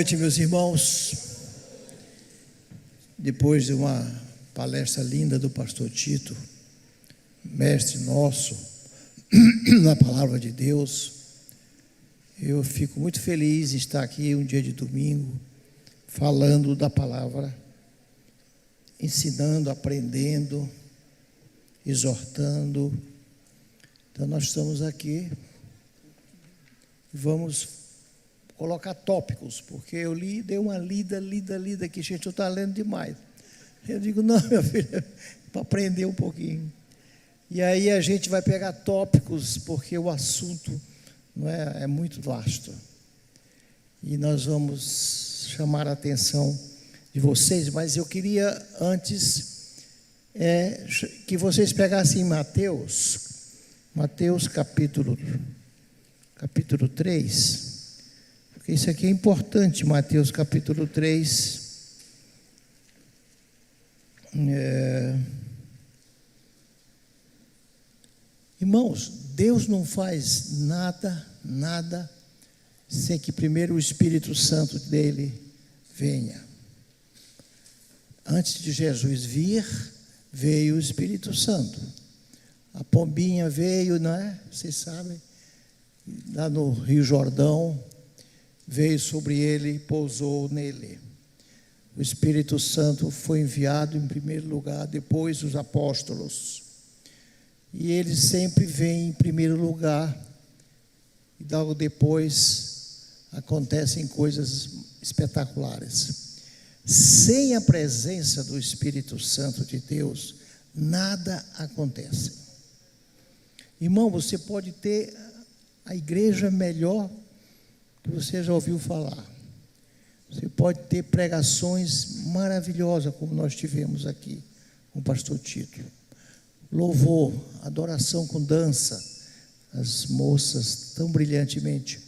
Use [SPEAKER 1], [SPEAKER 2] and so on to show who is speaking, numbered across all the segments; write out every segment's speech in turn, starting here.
[SPEAKER 1] noite, meus irmãos. Depois de uma palestra linda do pastor Tito, mestre nosso na palavra de Deus, eu fico muito feliz em estar aqui um dia de domingo, falando da palavra, ensinando, aprendendo, exortando. Então nós estamos aqui, vamos colocar tópicos, porque eu dei uma lida aqui, gente, eu estou lendo demais. Eu digo, não, minha filha, para aprender um pouquinho. E aí a gente vai pegar tópicos, porque o assunto não é muito vasto. E nós vamos chamar a atenção de vocês, mas eu queria antes que vocês pegassem Mateus capítulo 3, porque isso aqui é importante, Mateus capítulo 3. Irmãos, Deus não faz nada sem que primeiro o Espírito Santo dele venha. Antes de Jesus vir, veio o Espírito Santo. A pombinha veio, não é? Vocês sabem, lá no Rio Jordão, veio sobre ele e pousou nele. O Espírito Santo foi enviado em primeiro lugar, depois os apóstolos. E ele sempre vem em primeiro lugar, e logo depois acontecem coisas espetaculares. Sem a presença do Espírito Santo de Deus, nada acontece. Irmão, você pode ter a igreja melhor que você já ouviu falar. Você pode ter pregações maravilhosas, como nós tivemos aqui com o pastor Tito. Louvor, adoração com dança, as moças tão brilhantemente.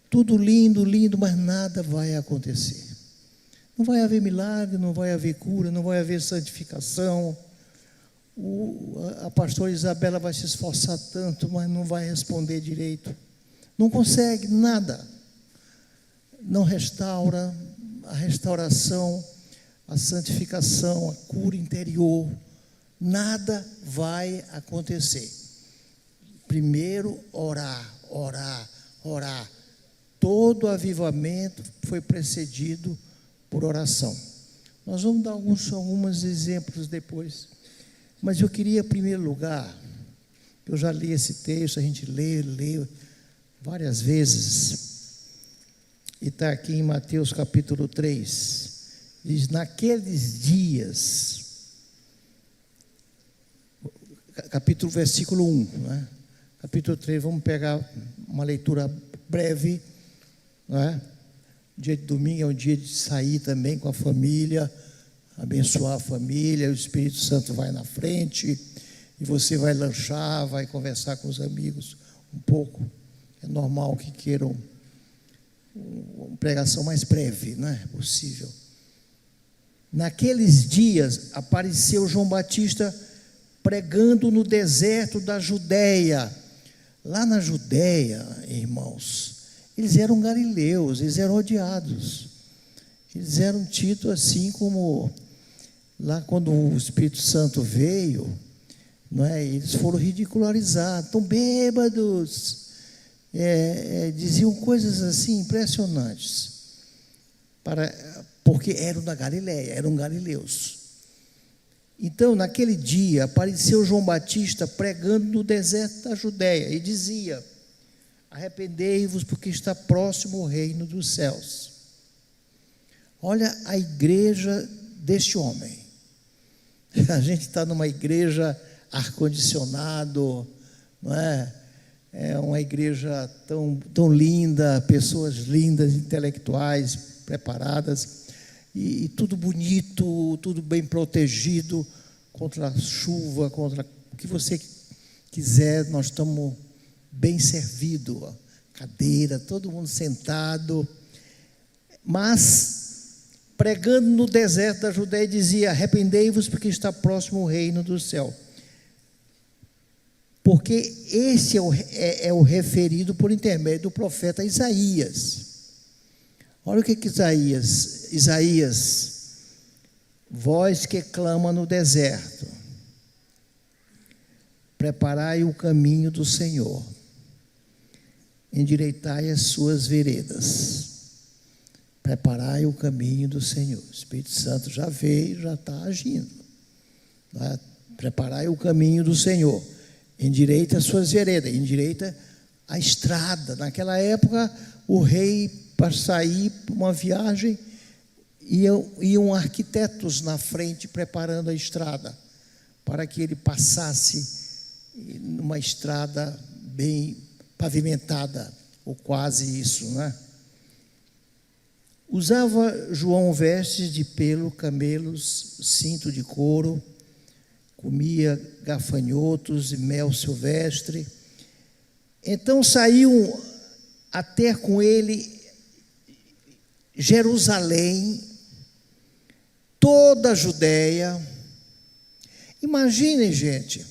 [SPEAKER 1] Tudo lindo, mas nada vai acontecer. Não vai haver milagre, não vai haver cura, não vai haver santificação. A pastora Isabela vai se esforçar tanto, mas não vai responder direito. Não consegue nada. Não restaura a restauração, a santificação, a cura interior. Nada vai acontecer. Primeiro, orar. Todo avivamento foi precedido por oração. Nós vamos dar alguns exemplos depois. Mas eu queria, em primeiro lugar, eu já li esse texto, a gente lê várias vezes, e está aqui em Mateus capítulo 3, diz, naqueles dias, versículo 1, né? Capítulo 3, vamos pegar uma leitura breve, né? Dia de domingo é um dia de sair também com a família, abençoar a família, o Espírito Santo vai na frente, e você vai lanchar, vai conversar com os amigos um pouco. É normal que queiram uma pregação mais breve, não é possível. Naqueles dias apareceu João Batista pregando no deserto da Judéia. Lá na Judéia, irmãos, eles eram galileus, eles eram odiados. Eles eram tidos assim como, lá quando o Espírito Santo veio, não é? Eles foram ridicularizados, estão bêbados. Diziam coisas assim impressionantes, porque eram da Galileia, eram galileus. Então, naquele dia, apareceu João Batista pregando no deserto da Judéia e dizia, arrependei-vos porque está próximo o reino dos céus. Olha a igreja deste homem. A gente está numa igreja ar-condicionado, não é? É uma igreja tão linda, pessoas lindas, intelectuais, preparadas, e tudo bonito, tudo bem protegido contra a chuva, contra o que você quiser. Nós estamos bem servidos, cadeira, todo mundo sentado, mas pregando no deserto da Judéia dizia, arrependei-vos porque está próximo o reino do céu. Porque esse é o referido por intermédio do profeta Isaías. Olha o que Isaías, voz que clama no deserto, preparai o caminho do Senhor, endireitai as suas veredas, preparai o caminho do Senhor. O Espírito Santo já veio, já está agindo. Tá? Preparai o caminho do Senhor, endireita as suas veredas, endireita a estrada. Naquela época, o rei, para sair para uma viagem, iam arquitetos na frente preparando a estrada, para que ele passasse numa estrada bem pavimentada, ou quase isso, né? Usava João vestes de pelo, camelos, cinto de couro, comia gafanhotos e mel silvestre. Então saíam até com ele Jerusalém, toda a Judéia. Imaginem, gente,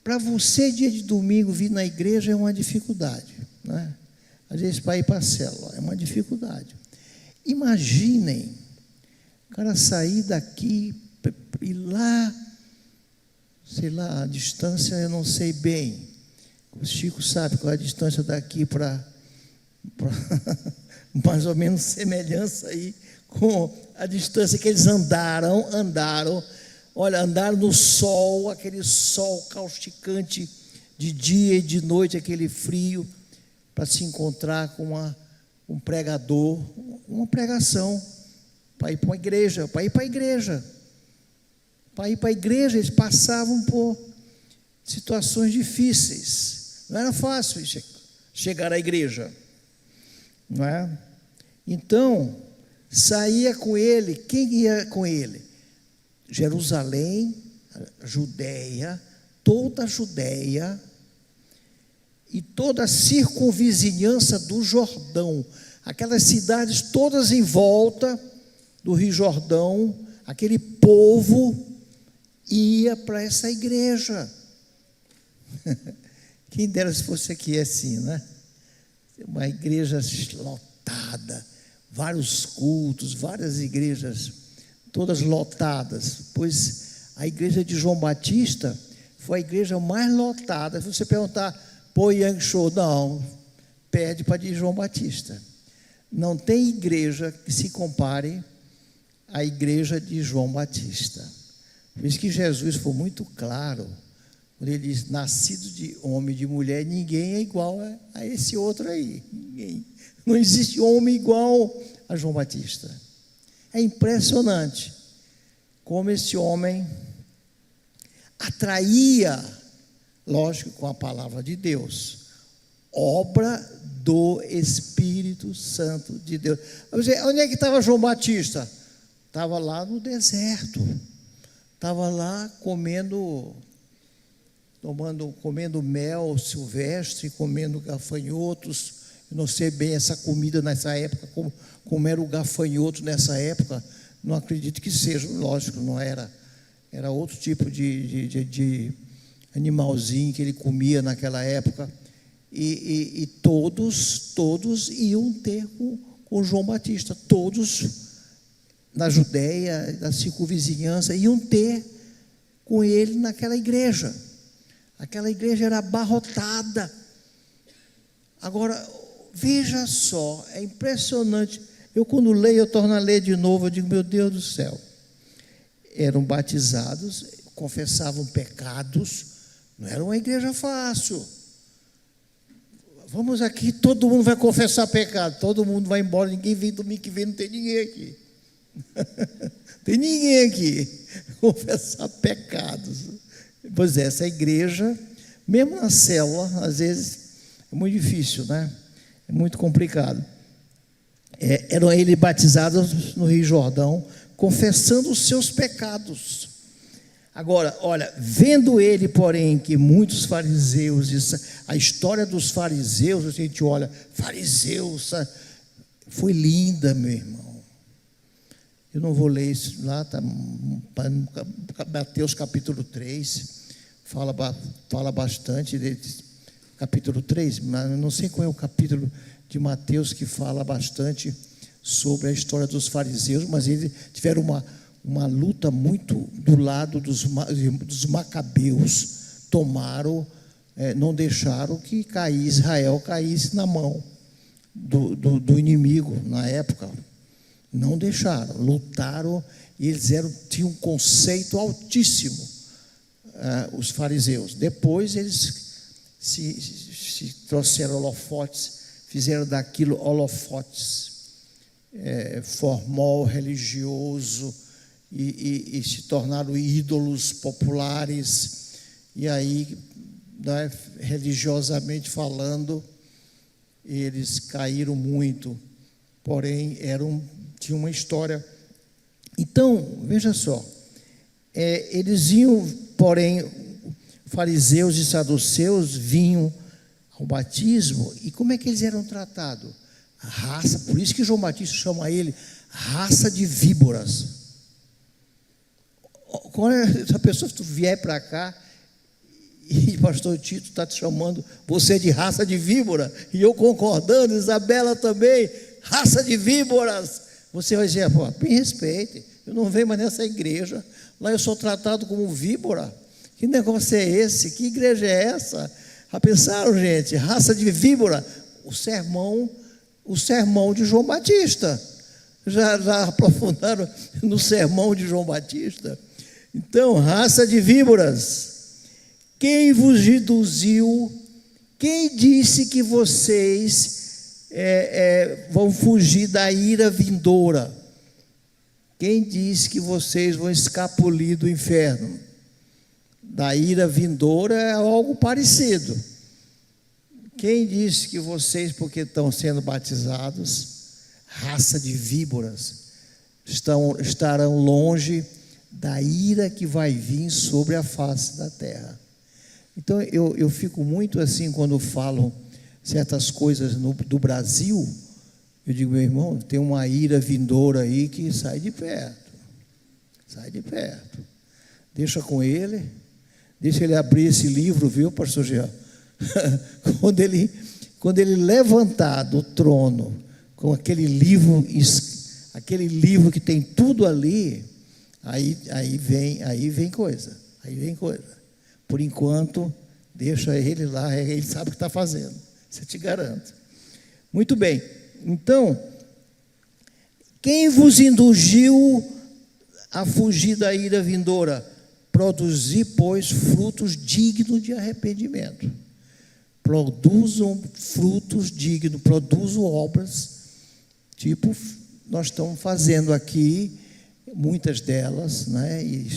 [SPEAKER 1] para você, dia de domingo, vir na igreja é uma dificuldade, né? Às vezes, para ir para a célula, é uma dificuldade. Imaginem, o cara sair daqui e lá, sei lá, a distância eu não sei bem. O Chico sabe qual é a distância daqui para mais ou menos semelhança aí com a distância que eles andaram. Olha, andaram no sol, aquele sol causticante de dia e de noite, aquele frio, para se encontrar com um pregador, uma pregação, para ir para uma igreja, para ir para a igreja. Eles passavam por situações difíceis, não era fácil chegar à igreja, não é? Então, saía com ele, quem ia com ele? Jerusalém, Judéia, toda a Judéia e toda a circunvizinhança do Jordão, aquelas cidades todas em volta do Rio Jordão, aquele povo ia para essa igreja. Quem dera se fosse aqui assim, né? Uma igreja lotada, vários cultos, várias igrejas, todas lotadas, pois a igreja de João Batista foi a igreja mais lotada. Se você perguntar, pô, Yang Show, não, pede para de João Batista. Não tem igreja que se compare à igreja de João Batista. Por isso que Jesus foi muito claro, quando ele diz, nascido de homem e de mulher, ninguém é igual a esse outro aí, ninguém. Não existe homem igual a João Batista. É impressionante como esse homem atraía, lógico, com a palavra de Deus, obra do Espírito Santo de Deus. Onde é que estava João Batista? Estava lá no deserto, estava lá comendo mel silvestre, comendo gafanhotos. Eu não sei bem essa comida nessa época, como era o gafanhoto nessa época, não acredito que seja, lógico, não era. Era outro tipo de animalzinho que ele comia naquela época. E todos iam ter com João Batista, todos na Judéia, na circunvizinhança, iam ter com ele naquela igreja. Aquela igreja era abarrotada. Agora, veja só, é impressionante. Eu, quando leio, eu torno a ler de novo, eu digo, meu Deus do céu. Eram batizados, confessavam pecados, não era uma igreja fácil. Vamos aqui, todo mundo vai confessar pecado, todo mundo vai embora, ninguém vem domingo que vem, não tem ninguém aqui. Tem ninguém aqui confessar pecados. Pois é, essa igreja, mesmo na célula, às vezes é muito difícil, né? É muito complicado. Eram eles batizados no Rio Jordão, confessando os seus pecados. Agora, olha, vendo ele, porém, que muitos fariseus, a história dos fariseus, a gente olha, fariseus, foi linda, meu irmão. Eu não vou ler isso lá, está Mateus capítulo 3, fala bastante desse capítulo 3, mas não sei qual é o capítulo de Mateus que fala bastante sobre a história dos fariseus, mas eles tiveram uma luta muito do lado dos macabeus, não deixaram que Israel caísse na mão do inimigo na época, não deixaram, lutaram, e eles tinham um conceito altíssimo, os fariseus. Depois eles se trouxeram holofotes, fizeram daquilo holofotes, formol religioso, e se tornaram ídolos populares, e aí, né, religiosamente falando, eles caíram muito, porém tinham uma história. Então, veja só, eles iam, porém, fariseus e saduceus vinham ao batismo, e como é que eles eram tratados? A raça, por isso que João Batista chama ele raça de víboras. Essa pessoa, se tu vier para cá, e o pastor Tito está te chamando você de raça de víbora, e eu concordando, Isabela também, raça de víboras, você vai dizer, pô, me respeite, eu não venho mais nessa igreja, lá eu sou tratado como víbora. Que negócio é esse? Que igreja é essa? Já pensaram, gente? Raça de víbora. O sermão de João Batista. Já aprofundaram no sermão de João Batista? Então, raça de víboras. Quem vos induziu? Quem disse que vocês vão fugir da ira vindoura? Quem disse que vocês vão escapulir do inferno? Da ira vindoura é algo parecido. Quem disse que vocês, porque estão sendo batizados, raça de víboras, estarão longe da ira que vai vir sobre a face da terra? Então eu fico muito assim quando falam certas coisas do Brasil. Eu digo, meu irmão, tem uma ira vindoura aí que sai de perto. Sai de perto. Deixa com ele. Deixa ele abrir esse livro, viu, pastor Jean? Quando ele levantar do trono com aquele livro que tem tudo ali, aí vem coisa. Por enquanto, deixa ele lá, ele sabe o que está fazendo. Isso eu te garanto. Muito bem. Então, quem vos induziu a fugir da ira vindoura? Produzir, pois, frutos dignos de arrependimento. Produzam frutos dignos, produzam obras, tipo, nós estamos fazendo aqui, muitas delas, né, e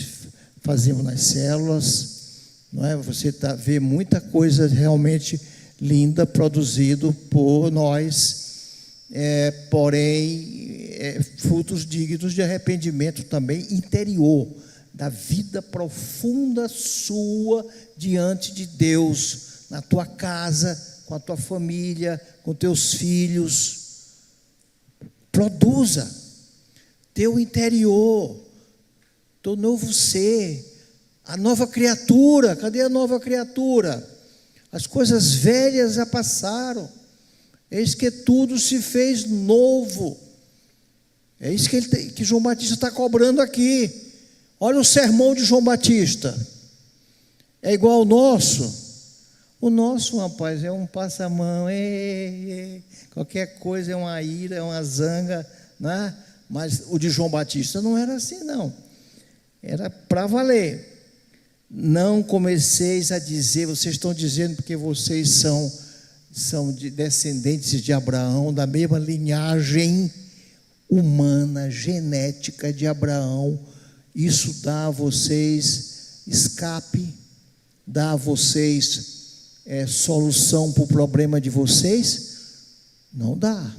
[SPEAKER 1] fazemos nas células, não é? Você vê muita coisa realmente linda produzido por nós, porém, frutos dignos de arrependimento também interior, da vida profunda sua diante de Deus, na tua casa, com a tua família, com teus filhos. Produza teu interior, teu novo ser, a nova criatura. Cadê a nova criatura? As coisas velhas já passaram, eis que tudo se fez novo. É isso que João Batista está cobrando aqui. Olha o sermão de João Batista. É igual ao nosso. O nosso, rapaz, é um passamão. Qualquer coisa é uma ira, é uma zanga, né? Mas o de João Batista não era assim, não. Era para valer. Não comeceis a dizer, vocês estão dizendo porque vocês são descendentes de Abraão, da mesma linhagem humana, genética de Abraão. Isso dá a vocês escape, dá a vocês solução para o problema de vocês? Não dá.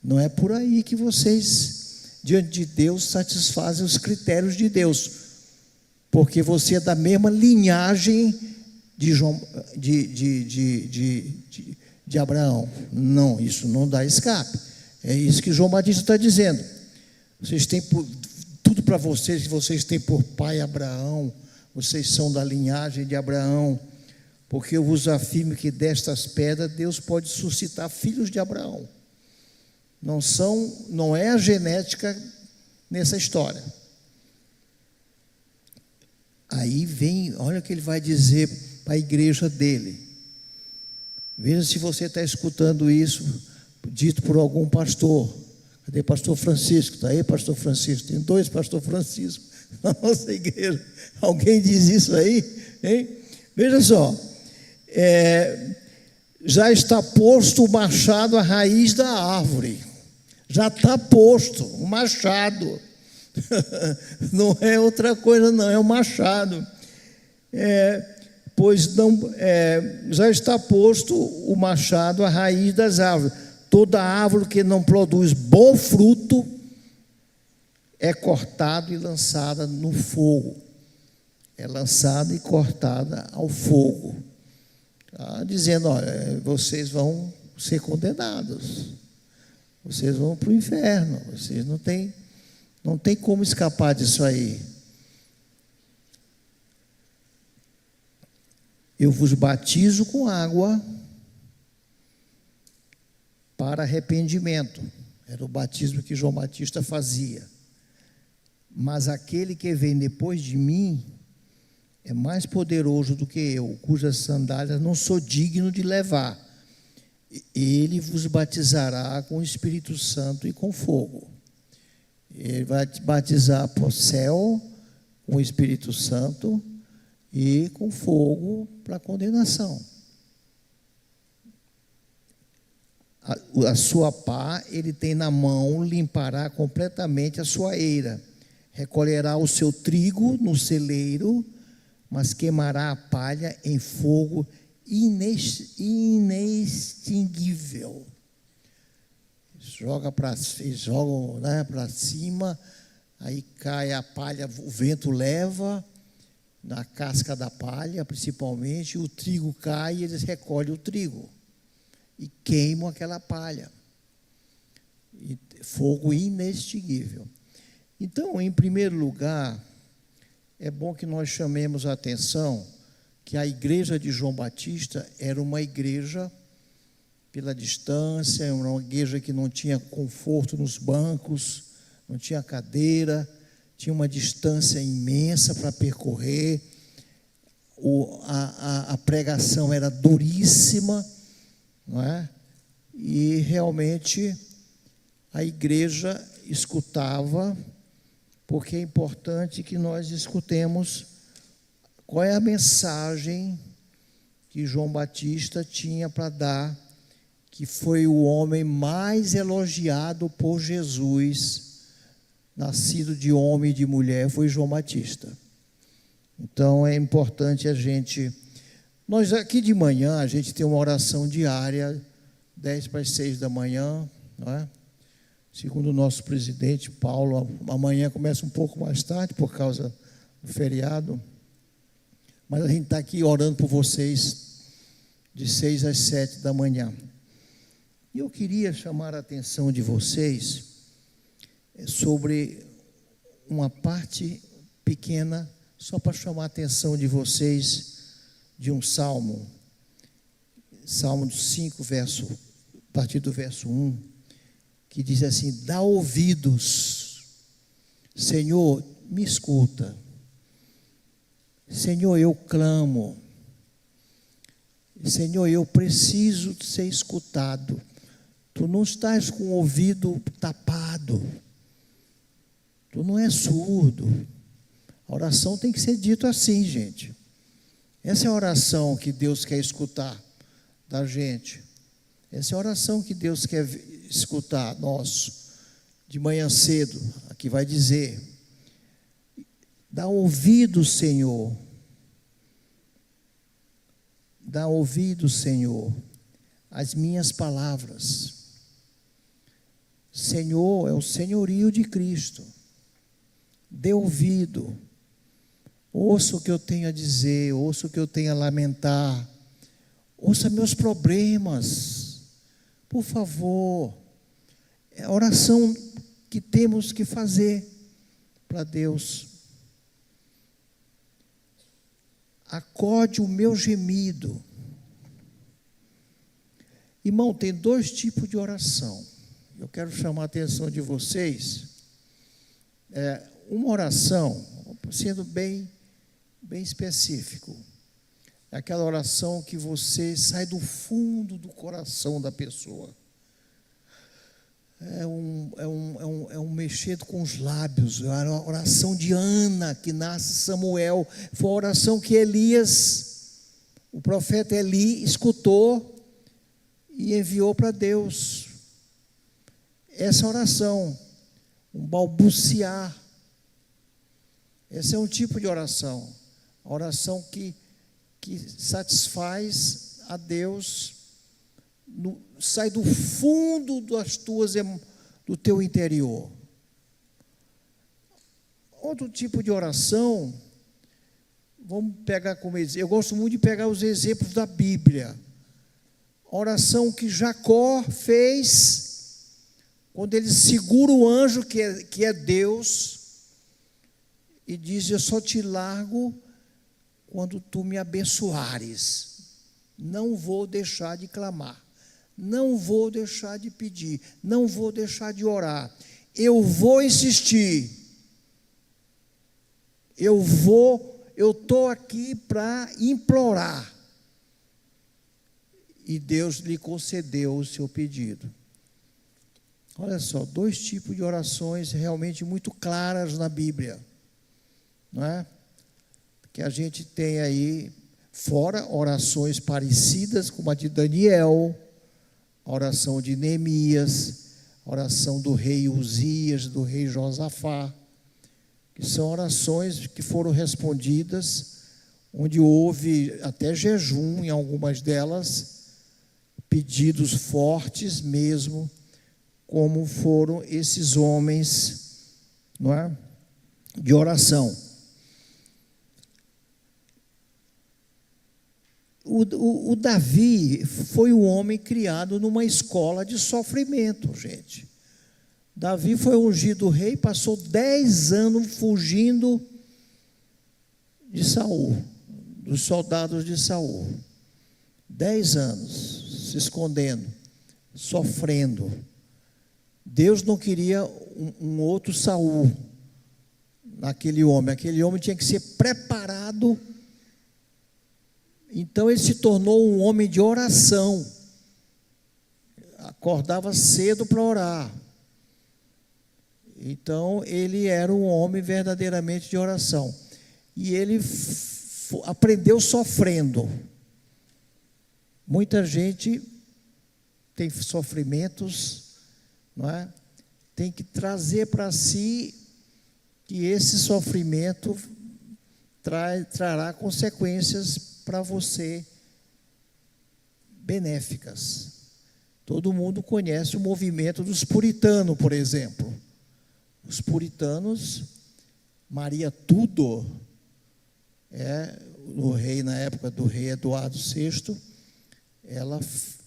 [SPEAKER 1] Não é por aí que vocês, diante de Deus, satisfazem os critérios de Deus, porque você é da mesma linhagem de Abraão. Não, isso não dá escape. É isso que João Batista está dizendo. Vocês têm tudo para vocês, que vocês têm por pai Abraão, vocês são da linhagem de Abraão, porque eu vos afirmo que destas pedras Deus pode suscitar filhos de Abraão. Não é a genética nessa história. Aí vem, olha o que ele vai dizer para a igreja dele. Veja se você está escutando isso dito por algum pastor. Cadê pastor Francisco? Está aí, pastor Francisco? Tem 2 pastor Francisco na nossa igreja. Alguém diz isso aí? Hein? Veja só. Já está posto o machado à raiz da árvore. Já está posto o machado. Não é outra coisa, não, é o machado. Já está posto o machado à raiz das árvores. Toda árvore que não produz bom fruto é cortada e lançada no fogo. É lançada e cortada ao fogo. Tá dizendo, olha, vocês vão ser condenados. Vocês vão para o inferno. Vocês não tem como escapar disso aí. Eu vos batizo com água para arrependimento. Era o batismo que João Batista fazia. Mas aquele que vem depois de mim é mais poderoso do que eu, cujas sandálias não sou digno de levar. Ele vos batizará com o Espírito Santo e com fogo. Ele vai te batizar por céu, com o Espírito Santo e com fogo para condenação. A sua pá ele tem na mão, limpará completamente a sua eira, recolherá o seu trigo no celeiro, mas queimará a palha em fogo inextinguível. Jogam para cima, aí cai a palha, o vento leva na casca da palha, principalmente, o trigo cai e eles recolhem o trigo e queimam aquela palha. E fogo inextinguível. Então, em primeiro lugar, é bom que nós chamemos a atenção que a igreja de João Batista era uma igreja pela distância, era uma igreja que não tinha conforto nos bancos, não tinha cadeira, tinha uma distância imensa para percorrer, a pregação era duríssima, não é? E realmente a igreja escutava, porque é importante que nós escutemos qual é a mensagem que João Batista tinha para dar, que foi o homem mais elogiado por Jesus, nascido de homem e de mulher, foi João Batista. Então é importante a gente... Nós aqui de manhã, a gente tem uma oração diária, 10 para as 6 da manhã, não é? Segundo o nosso presidente, Paulo, amanhã começa um pouco mais tarde, por causa do feriado. Mas a gente está aqui orando por vocês, de 6 às 7 da manhã. E eu queria chamar a atenção de vocês sobre uma parte pequena, só para chamar a atenção de vocês, de um salmo. Salmo 5, a partir do verso 1. Que diz assim: dá ouvidos, Senhor, me escuta. Senhor, eu clamo. Senhor, eu preciso ser escutado. Tu não estás com o ouvido tapado. Tu não és surdo. A oração tem que ser dita assim, gente. Essa é a oração que Deus quer escutar da gente. Essa é a oração que Deus quer escutar, nosso, de manhã cedo. Aqui vai dizer: dá ouvido, Senhor. Dá ouvido, Senhor, às minhas palavras. Senhor é o senhorio de Cristo. Dê ouvido. Ouça o que eu tenho a dizer, ouça o que eu tenho a lamentar. Ouça meus problemas. Por favor, é a oração que temos que fazer para Deus. acorde o meu gemido. Irmão, tem dois tipos de oração. Eu quero chamar a atenção de vocês. Uma oração, sendo bem específico, é aquela oração que você sai do fundo do coração da pessoa. É um mexer com os lábios. É a oração de Ana, que nasce Samuel. Foi a oração que Elias, o profeta Eli, escutou e enviou para Deus. Essa oração, um balbuciar. Esse é um tipo de oração. A oração que satisfaz a Deus, sai do fundo do teu interior. Outro tipo de oração, vamos pegar como exemplo. Eu gosto muito de pegar os exemplos da Bíblia. A oração que Jacó fez quando ele segura o anjo que é Deus e diz: eu só te largo quando tu me abençoares. Não vou deixar de clamar, não vou deixar de pedir, não vou deixar de orar. Eu vou insistir. Eu estou aqui para implorar. E Deus lhe concedeu o seu pedido. Olha só, dois tipos de orações realmente muito claras na Bíblia, não é? Que a gente tem aí, fora orações parecidas, como a de Daniel, a oração de Neemias, a oração do rei Uzias, do rei Josafá, que são orações que foram respondidas, onde houve até jejum em algumas delas, pedidos fortes mesmo, como foram esses homens, não é? De oração. O Davi foi um homem criado numa escola de sofrimento, gente. Davi foi ungido rei, passou 10 anos fugindo de Saul, dos soldados de Saul. 10 anos se escondendo, sofrendo. Deus não queria um outro Saul naquele homem. Aquele homem tinha que ser preparado. Então ele se tornou um homem de oração. Acordava cedo para orar. Então ele era um homem verdadeiramente de oração. E ele aprendeu sofrendo. Muita gente tem sofrimentos, não é? Tem que trazer para si que esse sofrimento trará consequências para você benéficas. Todo mundo conhece o movimento dos puritanos, por exemplo. Os puritanos, Maria Tudor, o rei na época do rei Eduardo VI, ela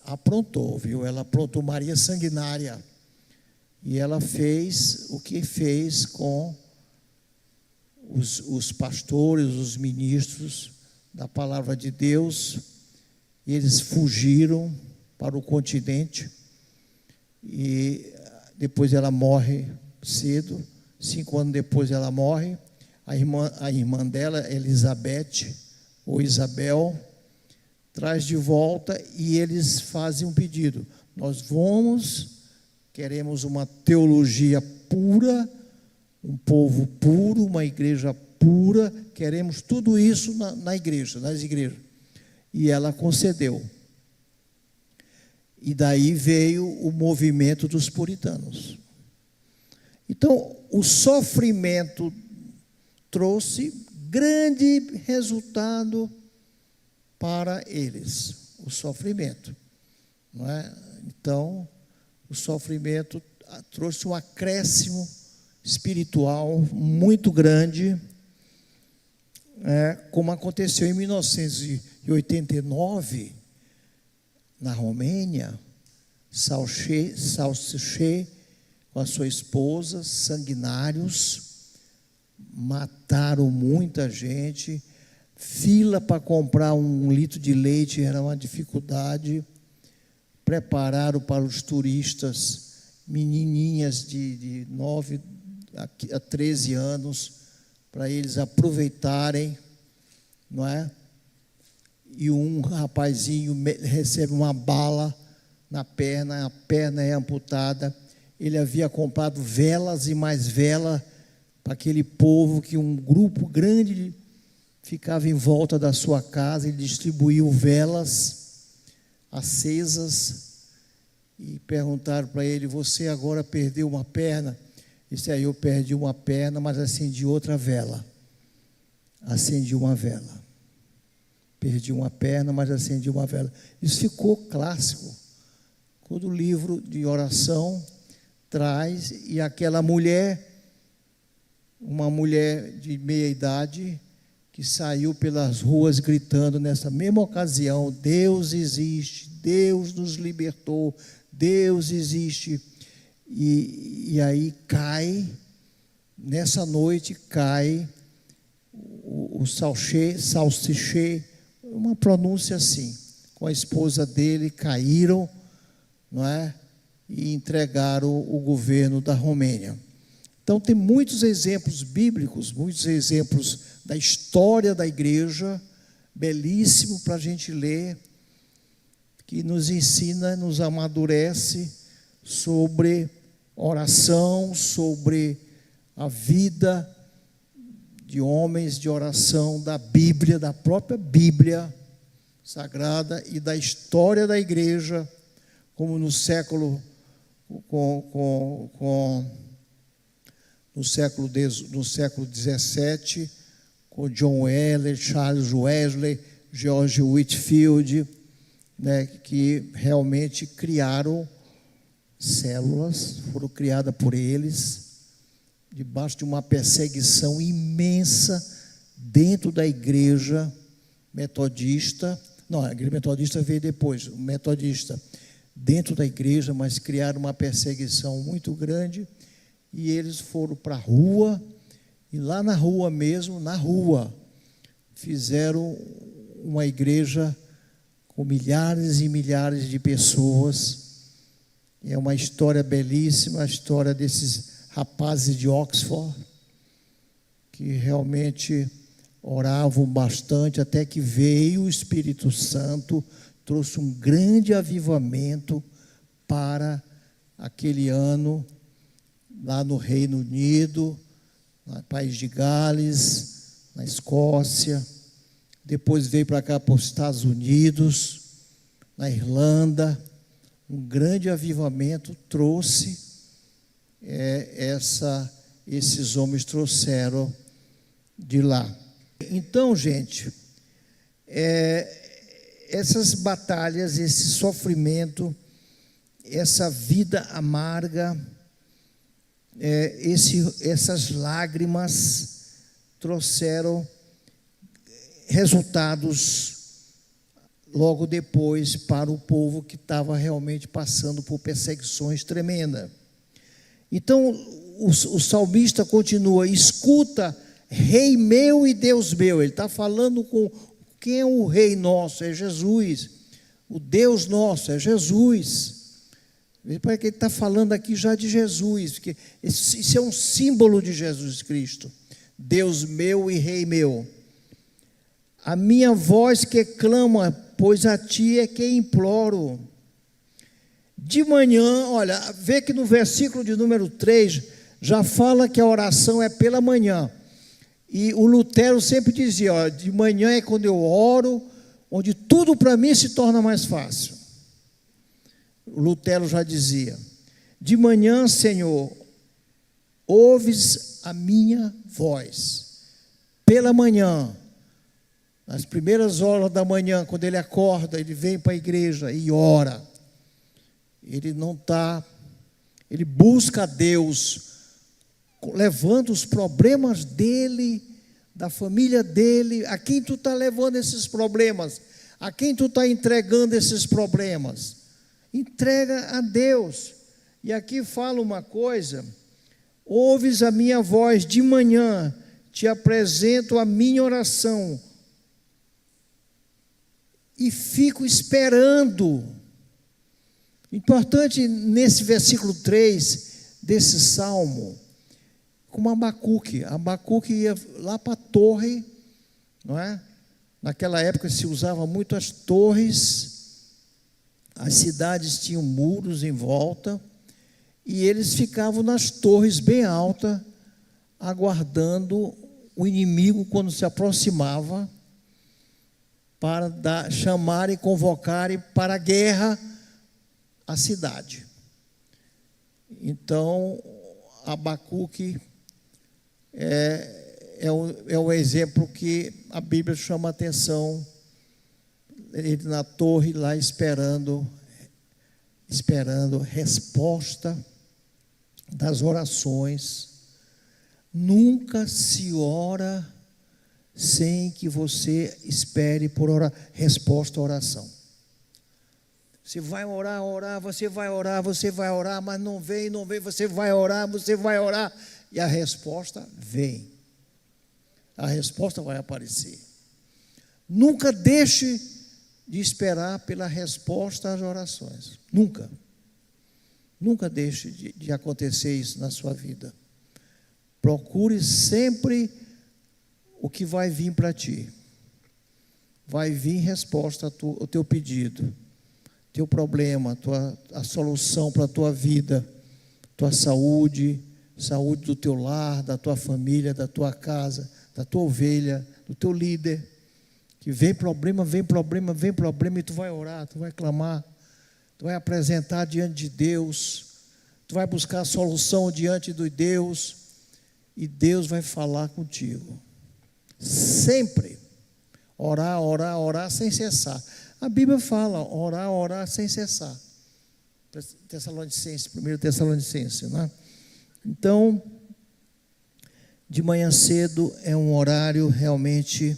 [SPEAKER 1] aprontou, viu? Ela aprontou Maria Sanguinária. E ela fez o que fez com os pastores, os ministros da palavra de Deus. E eles fugiram para o continente. E depois ela morre cedo. 5 anos depois ela morre. A irmã dela, Elizabeth, ou Isabel, traz de volta e eles fazem um pedido. Nós queremos uma teologia pura, um povo puro, uma igreja pura, queremos tudo isso nas igrejas. E ela concedeu. E daí veio o movimento dos puritanos. Então, o sofrimento trouxe grande resultado para eles, o sofrimento, não é? Então, o sofrimento trouxe um acréscimo espiritual muito grande, como aconteceu em 1989, na Romênia. Salsiché, com a sua esposa, sanguinários, mataram muita gente, fila para comprar 1 litro de leite era uma dificuldade. Prepararam para os turistas menininhas de 9 a 13 anos, para eles aproveitarem, não é? E um rapazinho recebe uma bala na perna, a perna é amputada. Ele havia comprado velas e mais vela para aquele povo, que um grupo grande ficava em volta da sua casa. Ele distribuiu velas acesas e perguntaram para ele: você agora perdeu uma perna? Ele disse: aí eu perdi uma perna, mas acendi outra vela. Acendi uma vela. Perdi uma perna, mas acendi uma vela. Isso ficou clássico. Quando o livro de oração traz, e aquela mulher, uma mulher de meia idade, que saiu pelas ruas gritando nessa mesma ocasião: Deus existe, Deus nos libertou, Deus existe. E aí cai, nessa noite cai o salsichê, uma pronúncia assim, com a esposa dele, caíram, não é? E entregaram o governo da Romênia. Então tem muitos exemplos bíblicos, muitos exemplos da história da igreja, belíssimo para a gente ler, que nos ensina, nos amadurece sobre oração, sobre a vida de homens de oração da Bíblia, da própria Bíblia Sagrada, e da história da igreja, como no século XVII, com John Wesley, Charles Wesley, George Whitefield, né, que realmente criaram células, foram criadas por eles, debaixo de uma perseguição imensa dentro da igreja metodista. Não, a igreja metodista veio depois, o metodista dentro da igreja, mas criaram uma perseguição muito grande, e eles foram para a rua, e lá na rua mesmo, na rua, fizeram uma igreja com milhares e milhares de pessoas. É uma história belíssima, a história desses rapazes de Oxford, que realmente oravam bastante, até que veio o Espírito Santo, trouxe um grande avivamento para aquele ano, lá no Reino Unido, no país de Gales, na Escócia. Depois veio para cá, para os Estados Unidos, na Irlanda. Um grande avivamento trouxe, esses homens trouxeram de lá. Então, gente, essas batalhas, esse sofrimento, essa vida amarga, essas lágrimas trouxeram resultados logo depois para o povo que estava realmente passando por perseguições tremendas. Então, o salmista continua: escuta, Rei meu e Deus meu. Ele está falando com quem é o Rei nosso? É Jesus. O Deus nosso é Jesus. Parece que ele está falando aqui já de Jesus, porque isso é um símbolo de Jesus Cristo. Deus meu e Rei meu. A minha voz que clama, pois a ti é que imploro. De manhã, olha, vê que no versículo de número 3, já fala que a oração é pela manhã. E o Lutero sempre dizia, ó, de manhã é quando eu oro, onde tudo para mim se torna mais fácil. O Lutero já dizia: de manhã, Senhor, ouves a minha voz. Pela manhã, nas primeiras horas da manhã, quando ele acorda, ele vem para a igreja e ora. Ele busca a Deus, levando os problemas dele, da família dele. A quem tu está levando esses problemas? A quem tu está entregando esses problemas? Entrega a Deus. E aqui fala uma coisa: ouves a minha voz de manhã, te apresento a minha oração, e fico esperando. Importante nesse versículo 3 desse salmo, como Abacuque. Abacuque ia lá para a torre, não é? Naquela época se usava muito as torres, as cidades tinham muros em volta, e eles ficavam nas torres bem altas, aguardando o inimigo quando se aproximava, para chamar e convocar para a guerra a cidade. Então, Abacuque é um exemplo que a Bíblia chama a atenção. Ele na torre lá esperando resposta das orações. Nunca se ora sem que você espere por resposta à oração. Você vai orar, você vai orar, mas não vem, você vai orar, e a resposta vem. A resposta vai aparecer. Nunca deixe de esperar pela resposta às orações. Nunca. Nunca deixe de acontecer isso na sua vida. Procure sempre o que vai vir para ti. Vai vir resposta ao teu pedido, teu problema, a solução para a tua vida, tua saúde do teu lar, da tua família, da tua casa, da tua ovelha, do teu líder. Que vem problema, e tu vai orar, tu vai clamar, tu vai apresentar diante de Deus, tu vai buscar a solução diante de Deus, e Deus vai falar contigo. Sempre. Orar sem cessar. A Bíblia fala, orar sem cessar. 1 Tessalonicenses, né? Então, de manhã cedo é um horário realmente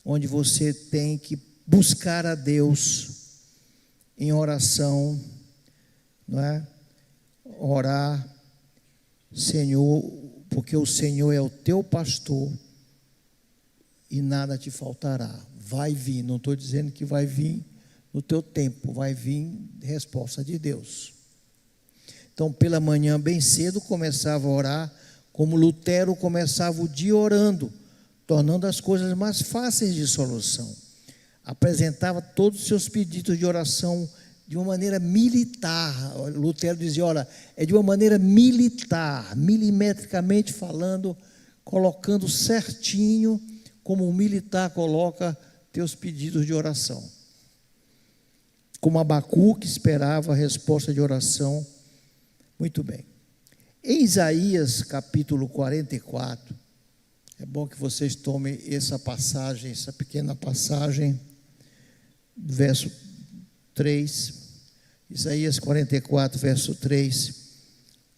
[SPEAKER 1] onde você tem que buscar a Deus em oração, não é? Orar, Senhor, porque o Senhor é o teu pastor e nada te faltará. Vai vir, não estou dizendo que vai vir no teu tempo, vai vir resposta de Deus. Então, pela manhã, bem cedo, começava a orar, como Lutero começava o dia orando, tornando as coisas mais fáceis de solução. Apresentava todos os seus pedidos de oração de uma maneira militar. Lutero dizia, olha, é de uma maneira militar, milimetricamente falando, colocando certinho, como um militar coloca teus pedidos de oração. Como Abacuque esperava a resposta de oração. Muito bem. Em Isaías capítulo 44, é bom que vocês tomem essa passagem, essa pequena passagem, verso 3, Isaías 44, verso 3,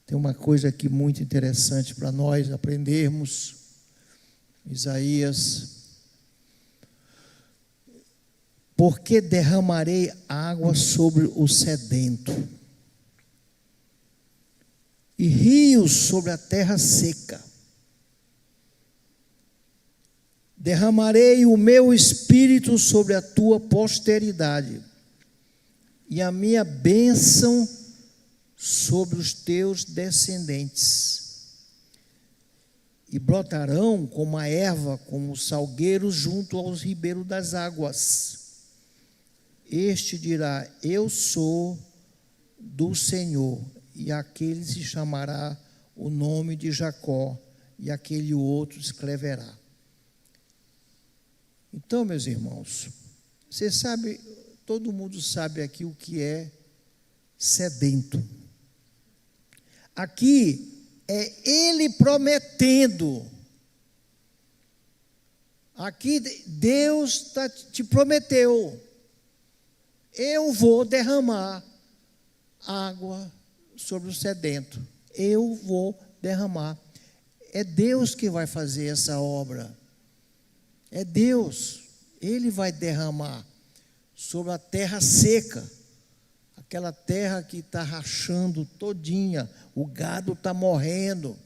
[SPEAKER 1] tem uma coisa aqui muito interessante para nós aprendermos. Isaías: porque derramarei água sobre o sedento, e rios sobre a terra seca. Derramarei o meu espírito sobre a tua posteridade, e a minha bênção sobre os teus descendentes. E brotarão como a erva, como os salgueiros junto aos ribeiros das águas. Este dirá: eu sou do Senhor, e aquele se chamará o nome de Jacó, e aquele outro escreverá. Então, meus irmãos, você sabe, todo mundo sabe aqui o que é sedento. Aqui é ele prometendo. Aqui Deus te prometeu: eu vou derramar água sobre o sedento. Eu vou derramar. É Deus que vai fazer essa obra. É Deus. Ele vai derramar sobre a terra seca. Aquela terra que está rachando todinha. O gado está morrendo.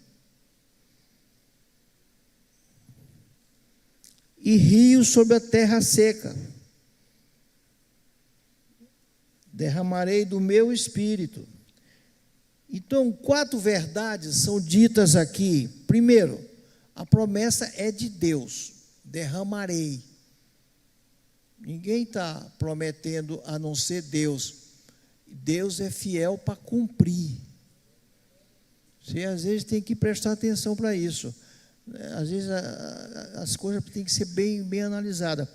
[SPEAKER 1] E rios sobre a terra seca. derramarei do meu espírito. Então, 4 verdades são ditas aqui. Primeiro, a promessa é de Deus, derramarei. Ninguém está prometendo a não ser Deus. Deus é fiel para cumprir. Você às vezes tem que prestar atenção para isso. Às vezes as coisas têm que ser bem analisadas.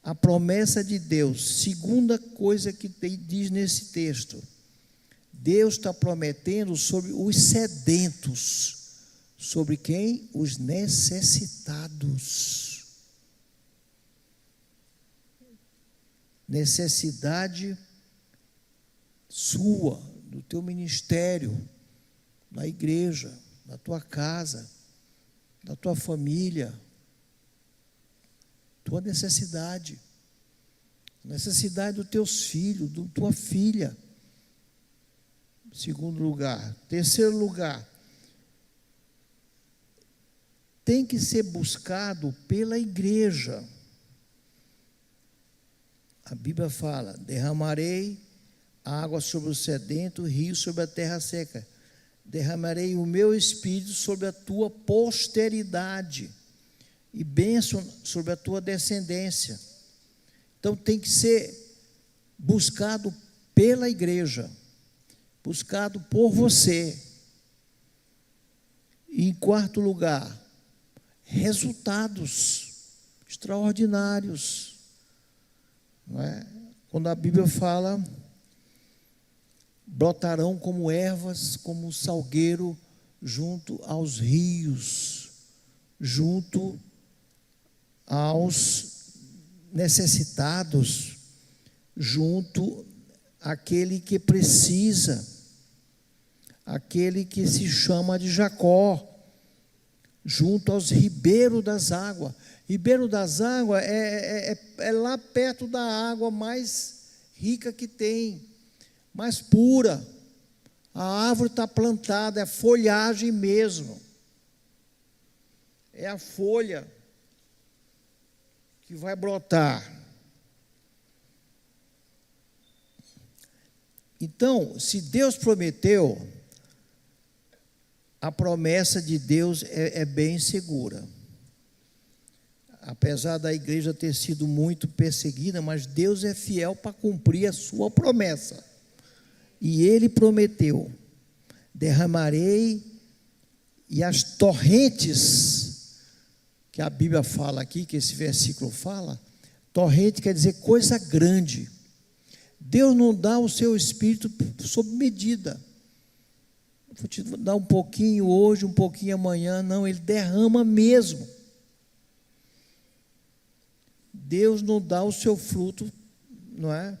[SPEAKER 1] A promessa de Deus, segunda coisa que diz nesse texto, Deus está prometendo sobre os sedentos. Sobre quem? Os necessitados. Necessidade sua, do teu ministério, na igreja, na tua casa, da tua família, tua necessidade dos teus filhos, da tua filha. Segundo lugar. Terceiro lugar, tem que ser buscado pela igreja. A Bíblia fala, derramarei água sobre o sedento, rio sobre a terra seca. Derramarei o meu espírito sobre a tua posteridade e bênção sobre a tua descendência. Então tem que ser buscado pela igreja, buscado por você. E em quarto lugar, resultados extraordinários. Não é? Quando a Bíblia fala, brotarão como ervas, como salgueiro junto aos rios, junto aos necessitados, junto àquele que precisa, aquele que se chama de Jacó, junto aos ribeiros das águas. Ribeiro das águas é lá perto da água mais rica que tem, mais pura. A árvore está plantada, é folhagem mesmo. É a folha que vai brotar. Então, se Deus prometeu, a promessa de Deus é bem segura. Apesar da igreja ter sido muito perseguida, mas Deus é fiel para cumprir a sua promessa. E Ele prometeu, derramarei, e as torrentes, que a Bíblia fala aqui, que esse versículo fala, torrente quer dizer coisa grande. Deus não dá o seu espírito sob medida. Vou te dar um pouquinho hoje, um pouquinho amanhã. Não, Ele derrama mesmo. Deus não dá o seu fruto, não é?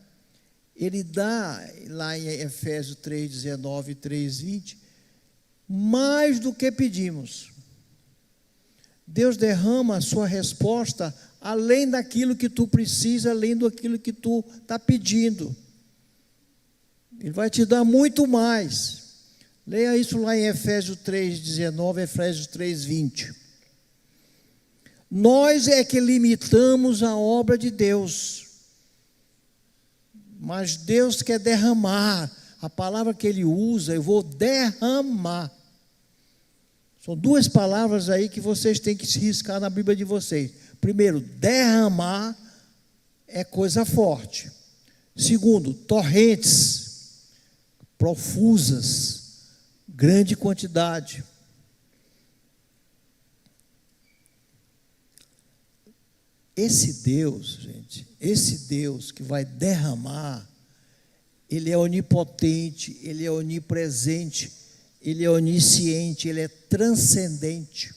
[SPEAKER 1] Ele dá, lá em Efésios 3:19 e 3:20, mais do que pedimos. Deus derrama a sua resposta além daquilo que tu precisa, além daquilo que tu está pedindo. Ele vai te dar muito mais. Leia isso lá em Efésios 3:19, Efésios 3:20. Nós é que limitamos a obra de Deus, mas Deus quer derramar. A palavra que Ele usa, eu vou derramar. São 2 palavras aí que vocês têm que se riscar na Bíblia de vocês. Primeiro, derramar é coisa forte. Segundo, torrentes, profusas, grande quantidade. Esse Deus, gente, esse Deus que vai derramar, Ele é onipotente, Ele é onipresente, Ele é onisciente, Ele é transcendente.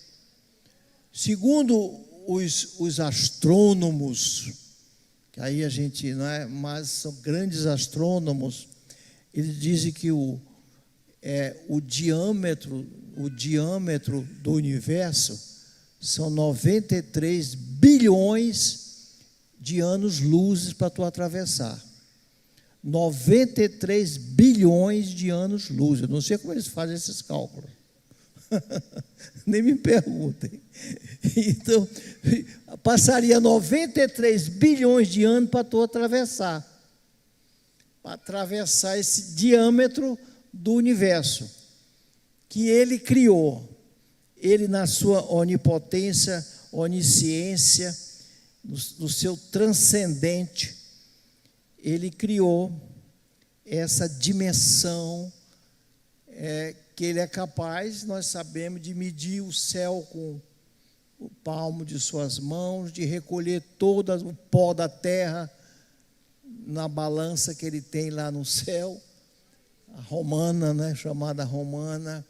[SPEAKER 1] Segundo os astrônomos, que aí a gente, não é, mas são grandes astrônomos, eles dizem que o diâmetro do universo são 93 bilhões de anos-luzes para tu atravessar. 93 bilhões de anos-luz. Eu não sei como eles fazem esses cálculos. Nem me perguntem. Então, passaria 93 bilhões de anos para tu atravessar. atravessar esse diâmetro do universo que ele criou. Ele, na sua onipotência, onisciência, no seu transcendente, ele criou essa dimensão que ele é capaz, nós sabemos, de medir o céu com o palmo de suas mãos, de recolher todo o pó da terra na balança que ele tem lá no céu, a romana, né, chamada romana.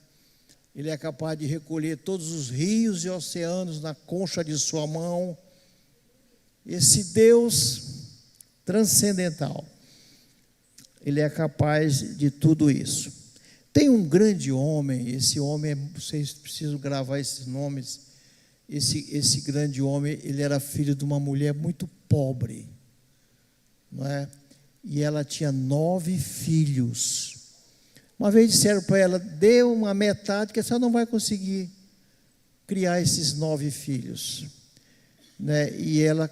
[SPEAKER 1] Ele é capaz de recolher todos os rios e oceanos na concha de sua mão. Esse Deus transcendental, ele é capaz de tudo isso. Tem um grande homem, esse homem, vocês precisam gravar esses nomes. Esse grande homem, ele era filho de uma mulher muito pobre, não é? E ela tinha 9 filhos. Uma vez disseram para ela: dê uma metade, que a senhora não vai conseguir criar esses 9 filhos, né? E ela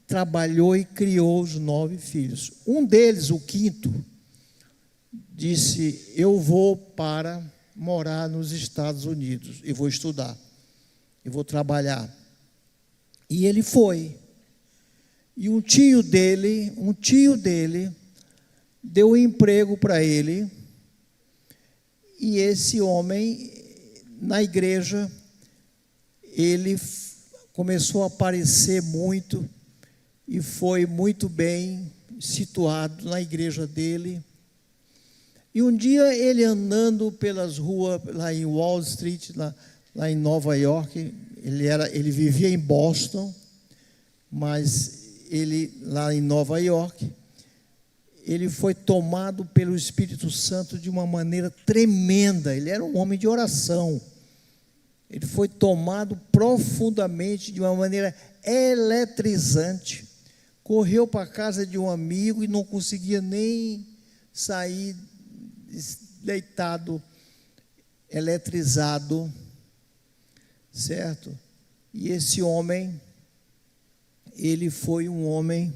[SPEAKER 1] trabalhou e criou os 9 filhos. Um deles, o quinto, disse: eu vou para morar nos Estados Unidos e vou estudar, eu vou trabalhar. E ele foi. E um tio dele deu um emprego para ele. E esse homem, na igreja, ele começou a aparecer muito e foi muito bem situado na igreja dele. E um dia ele andando pelas ruas lá em Wall Street, lá em Nova York, ele vivia em Boston, mas ele lá em Nova York, ele foi tomado pelo Espírito Santo de uma maneira tremenda. Ele era um homem de oração. Ele foi tomado profundamente, de uma maneira eletrizante. Correu para a casa de um amigo e não conseguia nem sair deitado, eletrizado, certo? E esse homem, ele foi um homem,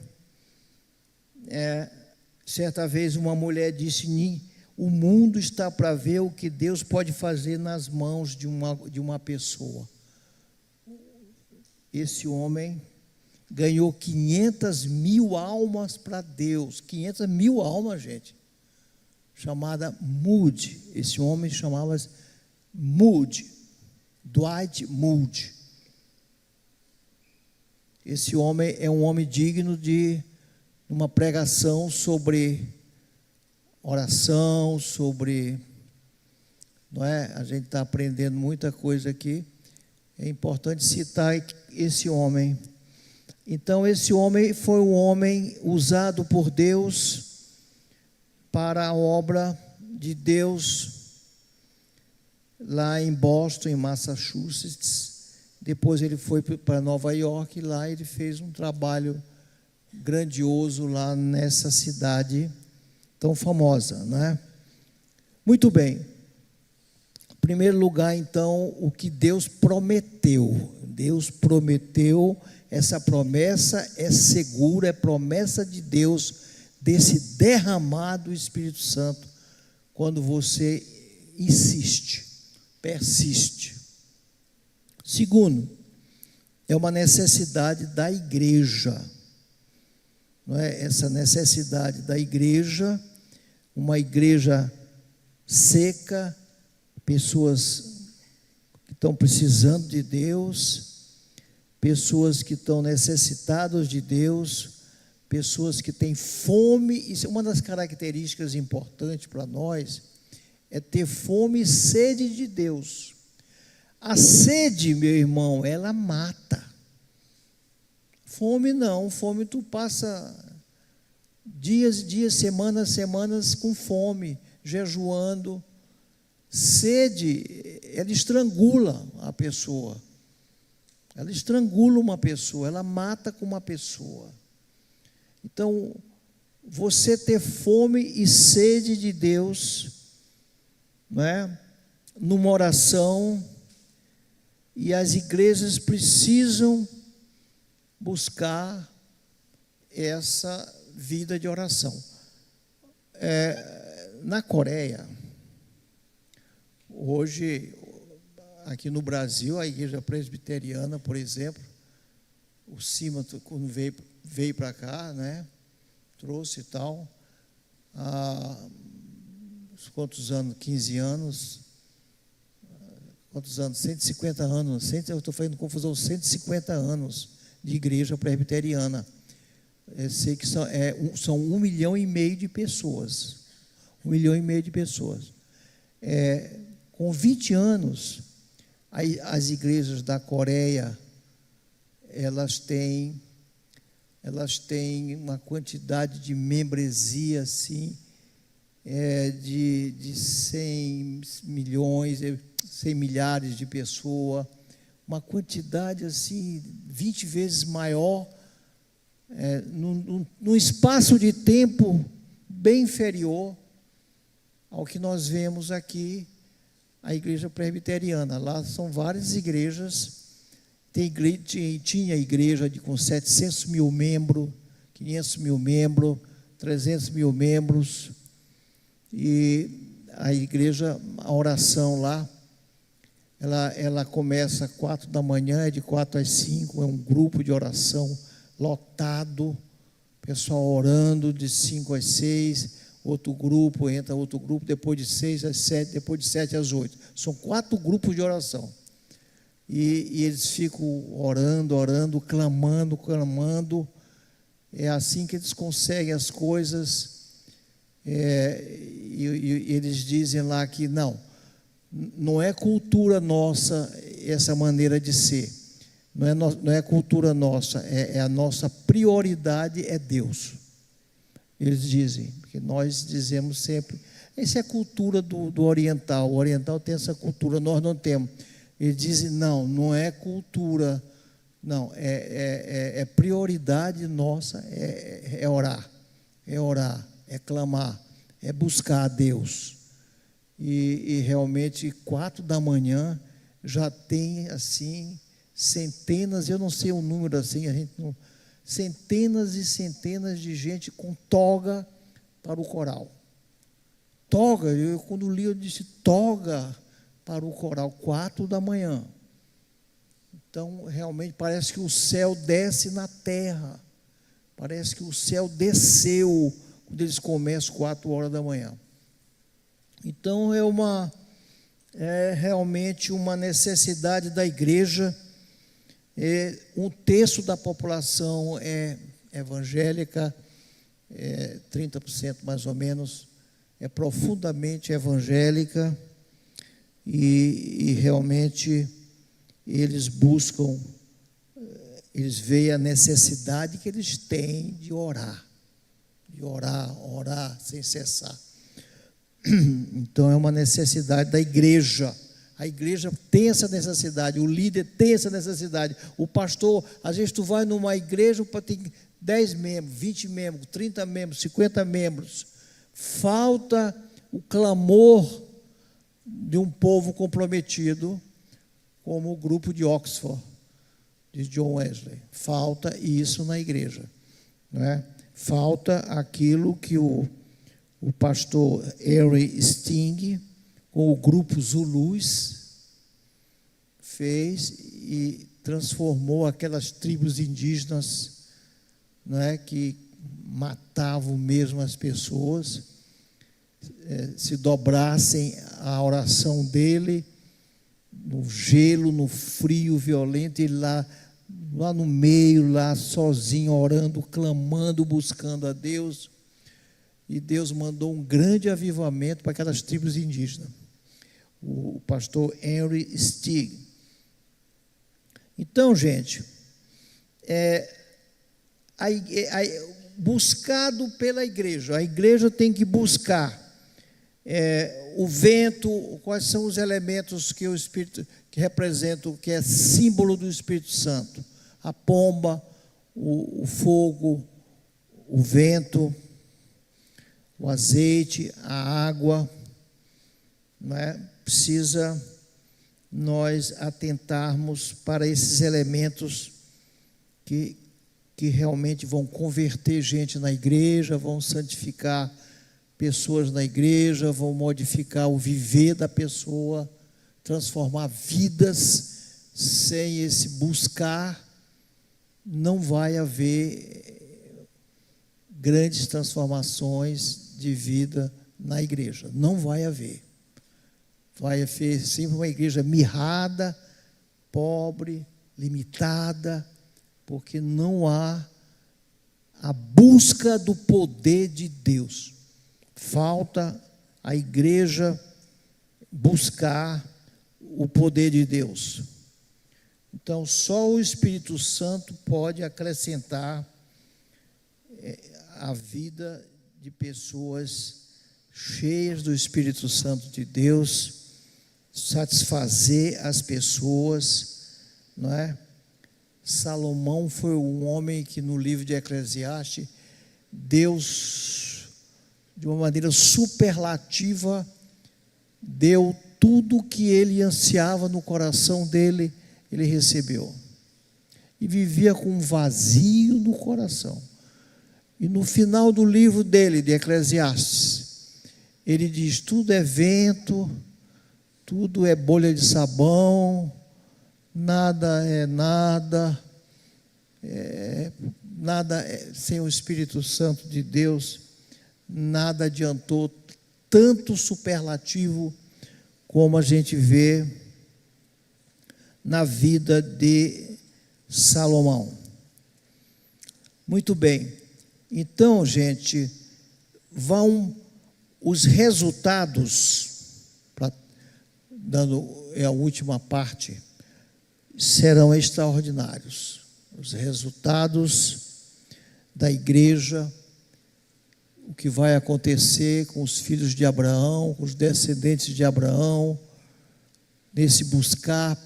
[SPEAKER 1] certa vez uma mulher disse: o mundo está para ver o que Deus pode fazer nas mãos de uma pessoa. Esse homem ganhou 500.000 almas para Deus, 500.000 almas, gente, chamada Moody. Esse homem chamava-se Moody, Dwight Moody. Esse homem é um homem digno de uma pregação sobre oração, sobre, não é? A gente está aprendendo muita coisa aqui. É importante citar esse homem. Então, esse homem foi um homem usado por Deus para a obra de Deus lá em Boston, em Massachusetts. Depois ele foi para Nova York e lá ele fez um trabalho grandioso lá nessa cidade tão famosa, né? Muito bem. Em primeiro lugar, então, o que Deus prometeu. Deus prometeu, essa promessa é segura, é promessa de Deus, desse derramado Espírito Santo, quando você insiste, persiste. Segundo, é uma necessidade da igreja. Não é? Essa necessidade da igreja, uma igreja seca, pessoas que estão precisando de Deus, pessoas que estão necessitadas de Deus, pessoas que têm fome. Isso é uma das características importantes para nós, é ter fome e sede de Deus. A sede, meu irmão, ela mata. Fome não, fome tu passa dias e dias, semanas com fome, jejuando. Sede, ela estrangula a pessoa. Ela estrangula uma pessoa, ela mata com uma pessoa. Então, você ter fome e sede de Deus, não é? Numa oração, e as igrejas precisam buscar essa vida de oração. Na Coreia, hoje, aqui no Brasil, a igreja presbiteriana, por exemplo, o Cima, quando veio para cá, né, trouxe e tal, há quantos anos? 15 anos, quantos anos? 150 anos, eu estou fazendo confusão, 150 anos de igreja presbiteriana. Eu sei que são 1,5 milhão de pessoas. 1,5 milhão de pessoas. Com 20 anos, as igrejas da Coreia, elas têm uma quantidade de membresia assim, de 100 milhões, 100 milhares de pessoas, uma quantidade assim 20 vezes maior, num espaço de tempo bem inferior ao que nós vemos aqui, a igreja presbiteriana. Lá são várias igrejas. Tinha igreja com 700 mil membros, 500 mil membros, 300 mil membros, e a igreja, a oração lá, ela começa às 4 da manhã, de 4 às 5, é um grupo de oração lotado, pessoal orando de 5 às 6, entra outro grupo, depois de 6 às 7, depois de 7 às 8, são 4 grupos de oração. E eles ficam orando, clamando. É assim que eles conseguem as coisas. E eles dizem lá que não é cultura nossa essa maneira de ser. Não é cultura nossa, a nossa prioridade é Deus. Eles dizem, porque nós dizemos sempre, essa é a cultura do oriental. O oriental tem essa cultura, nós não temos. Eles dizem, não é cultura, não, é prioridade nossa, é orar, é clamar, é buscar a Deus. E realmente, 4 da manhã, já tem, assim, centenas, eu não sei o número, assim, centenas e centenas de gente com toga para o coral. Toga, quando li, eu disse, toga para o coral, 4 da manhã. Então, realmente, parece que o céu desce na terra. Parece que o céu desceu quando eles começam 4 horas da manhã. Então, é realmente uma necessidade da igreja. 1/3 da população é evangélica, 30% mais ou menos, é profundamente evangélica. E realmente eles buscam, eles veem a necessidade que eles têm de orar sem cessar. Então é uma necessidade da igreja. A igreja tem essa necessidade, o líder tem essa necessidade. O pastor, às vezes tu vai numa igreja, tem 10 membros, 20 membros, 30 membros, 50 membros. Falta o clamor de um povo comprometido, como o grupo de Oxford, de John Wesley. Falta isso na igreja, não é? Falta aquilo que o pastor Henry Sting, com o grupo Zulus, fez e transformou aquelas tribos indígenas, não é, que matavam mesmo as pessoas, se dobrassem à oração dele, no gelo, no frio violento, ele lá no meio, lá sozinho, orando, clamando, buscando a Deus. E Deus mandou um grande avivamento para aquelas tribos indígenas. O pastor Henry Stig. Então, gente, buscado pela igreja. A igreja tem que buscar o vento, quais são os elementos que o Espírito, que representam, que é símbolo do Espírito Santo. A pomba, o fogo, o vento, o azeite, a água, não é? Precisa nós atentarmos para esses elementos que realmente vão converter gente na igreja, vão santificar pessoas na igreja, vão modificar o viver da pessoa, transformar vidas. Sem esse buscar, não vai haver grandes transformações de vida na igreja. Não vai haver. Vai haver sempre uma igreja mirrada, pobre, limitada, porque não há a busca do poder de Deus. Falta a igreja buscar o poder de Deus. Então, só o Espírito Santo pode acrescentar a vida de pessoas cheias do Espírito Santo de Deus, satisfazer as pessoas, não é? Salomão foi um homem que no livro de Eclesiastes, Deus, de uma maneira superlativa, deu tudo o que ele ansiava no coração dele, ele recebeu. E vivia com um vazio no coração. E no final do livro dele, de Eclesiastes, ele diz: tudo é vento, tudo é bolha de sabão, nada é nada, sem o Espírito Santo de Deus, nada adiantou. Tanto superlativo como a gente vê na vida de Salomão. Muito bem. Então, gente, vão os resultados, dando a última parte, serão extraordinários. Os resultados da igreja, o que vai acontecer com os filhos de Abraão, com os descendentes de Abraão, nesse buscar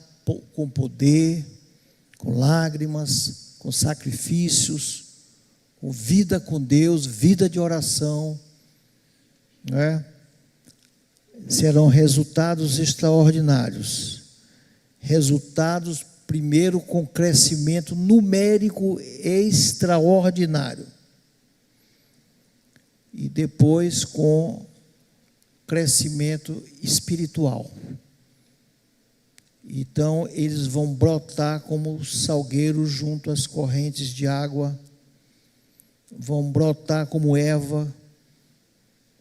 [SPEAKER 1] com poder, com lágrimas, com sacrifícios, com vida com Deus, vida de oração, não é? Serão resultados extraordinários. Resultados, primeiro, com crescimento numérico extraordinário. E depois com crescimento espiritual. Então, eles vão brotar como salgueiros junto às correntes de água, vão brotar como erva